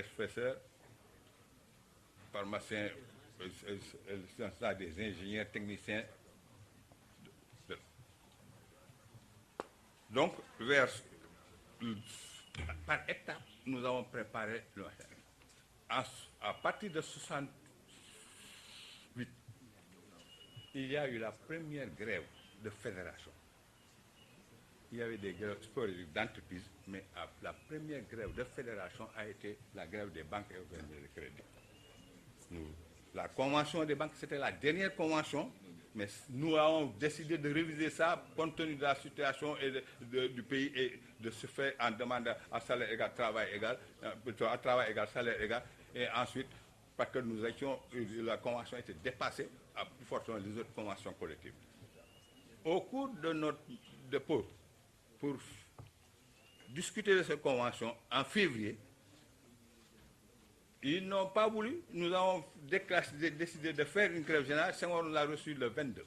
professeurs, pharmaciens, des ingénieurs, techniciens. Donc, par étapes, nous avons préparé le à partir de 68, il y a eu la première grève de fédération. Il y avait des grèves sporadiques d'entreprise, mais la première grève de fédération a été la grève des banques et organismes de crédit. La convention des banques, c'était la dernière convention, mais nous avons décidé de réviser ça compte tenu de la situation du pays et de se faire en demande à salaire égal, travail égal, plutôt à travail égal, salaire égal, et ensuite, parce que la convention était dépassée, à plus forte raison les autres conventions collectives. Au cours de notre dépôt, pour discuter de cette convention en février, ils n'ont pas voulu. Nous avons décidé de faire une grève générale. Senghor nous l'a reçu le 22.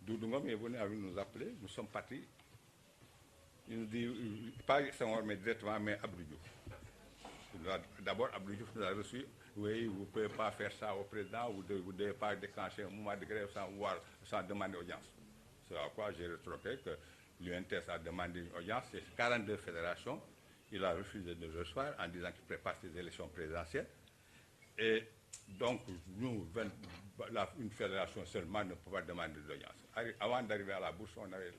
Doudou est venu à nous appeler. Nous sommes partis. Il nous dit, pas Senghor, mais directement, mais Abdou Diouf. D'abord, Abdou Diouf nous a reçu. Oui, vous ne pouvez pas faire ça au président. Vous ne devez pas déclencher un mouvement de grève sans demander audience. C'est à quoi j'ai retrouvé que l'UNTS a demandé une audience. C'est 42 fédérations. Il a refusé de le recevoir en disant qu'il prépare ses élections présidentielles. Et donc, nous, une fédération seulement ne peut pas demander d'audience. Avant d'arriver à la bourse, on avait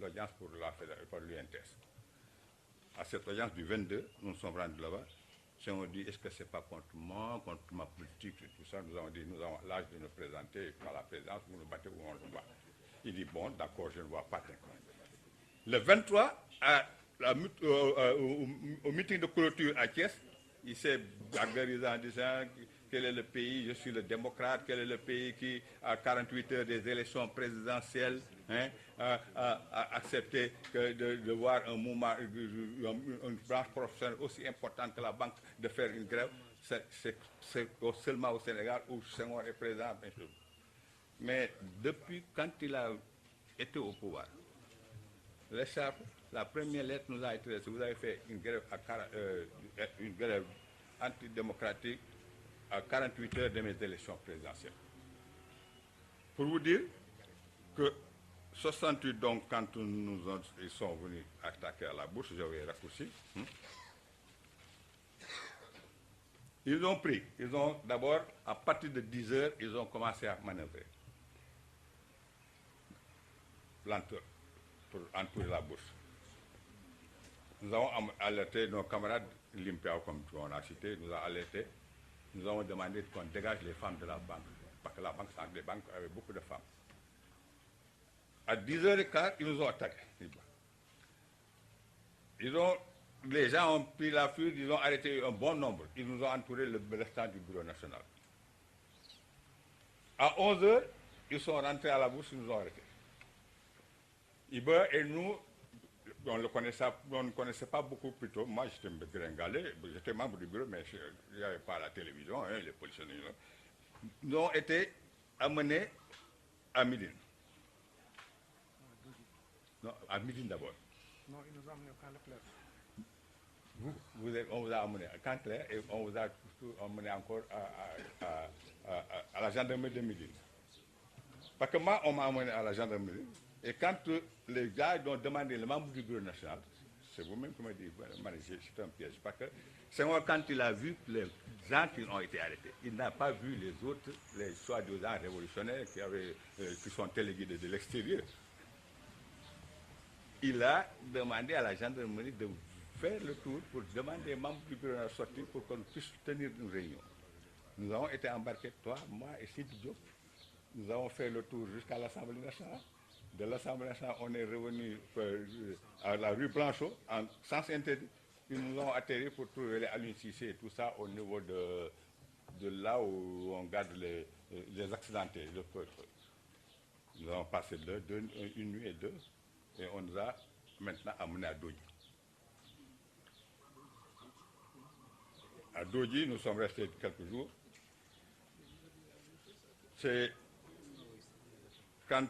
l'audience pour l'UNTS. À cette audience du 22, nous nous sommes rendus là-bas. Si on dit, est-ce que ce n'est pas contre moi, contre ma politique et tout ça, nous avons dit, nous avons l'âge de nous présenter à la présidence, vous nous battez ou on nous bat. Il dit, bon, d'accord, je ne vois pas d'inconvénient. Le 23, au meeting de clôture à Thiès, il s'est gargarisé en disant quel est le pays, je suis le démocrate, quel est le pays qui, à 48 heures des élections présidentielles, a accepté de voir un mouvement, une branche professionnelle aussi importante que la banque, de faire une grève. C'est seulement au Sénégal où Senghor est président. Mais depuis quand il a été au pouvoir, la première lettre nous a été laissée. Vous avez fait une grève antidémocratique à 48 heures de mes élections présidentielles. Pour vous dire que 68, donc, quand ils sont venus attaquer à la bourse, j'avais raccourci. Ils ont d'abord, à partir de 10 heures, ils ont commencé à manœuvrer. Lenteur, pour entourer la bourse. Nous avons alerté nos camarades Limpia, comme on a cité, nous avons alerté. Nous avons demandé qu'on dégage les femmes de la banque, parce que la banque, les banques avaient beaucoup de femmes. À 10h15, ils nous ont attaqués. Les gens ont pris la fuite, ils ont arrêté un bon nombre. Ils nous ont entouré le restant du bureau national. À 11h, ils sont rentrés à la bourse, ils nous ont arrêtés. Iber et nous, on ne connaissait pas beaucoup plus tôt. Moi, j'étais gringalé, j'étais membre du bureau, mais il n'y avait pas la télévision, les policiers. Nous avons été amenés à Médine. Non, à Médine d'abord. Non, ils nous ont amenés au camp Leclerc. On vous a amené à camp Leclerc et on vous a amené encore à la gendarmerie de Médine. Parce que moi, on m'a amené à la gendarmerie. Et quand les gars ont demandé le membre du bureau national, c'est vous-même qui m'avez dit, c'est un piège. Parce que Senghor, quand il a vu les gens qui ont été arrêtés, il n'a pas vu les autres, les soi-disant révolutionnaires qui sont téléguidés de l'extérieur. Il a demandé à la gendarmerie de faire le tour pour demander aux membres du bureau de sortir pour qu'on puisse tenir une réunion. Nous avons été embarqués, toi, moi et Sidi Diop. Nous avons fait le tour jusqu'à l'Assemblée nationale. De l'Assemblée nationale, on est revenu à la rue Blanchot, en sens interdit. Ils nous ont atterri pour trouver les Aline Cissé et tout ça au niveau de là où on garde les accidentés. Nous avons passé une nuit et deux, et on nous a maintenant amenés à Dodji. À Dodji, nous sommes restés quelques jours. C'est quand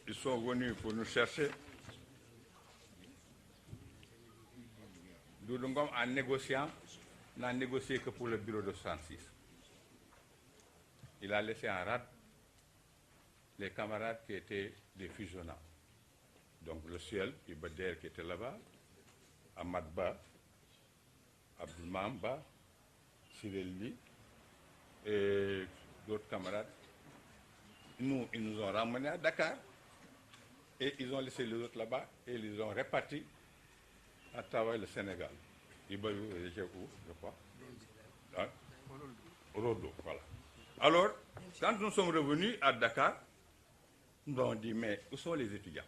ils sont venus pour nous chercher, Doudou Ngom, en négociant, n'a négocié que pour le bureau de 66. Il a laissé en rade les camarades qui étaient des fusionnants. Donc le Ciel, Ibader qui était là-bas, Ahmad Ba, Abdoulmam Ba, Cyril Ly et d'autres camarades. Nous, ils nous ont ramenés à Dakar et ils ont laissé les autres là-bas et ils les ont répartis à travers le Sénégal. Ibayou, où, je crois. Hein? Rodo, voilà. Alors, quand nous sommes revenus à Dakar, nous avons dit, mais où sont les étudiants?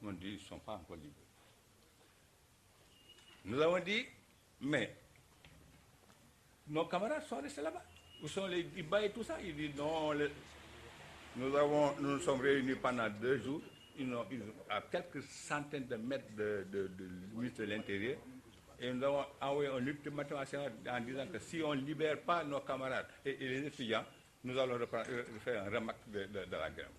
Ils ont dit, ils ne sont pas encore libres. Nous avons dit, mais nos camarades sont restés là-bas. Où sont les Iba et tout ça? Ils disent, non, nous nous sommes réunis pendant 2 jours. À quelques centaines de mètres de ministre de l'Intérieur. Et nous avons envoyé un ultimatum en disant que si on ne libère pas nos camarades et les étudiants, nous allons faire un remarque de la grève.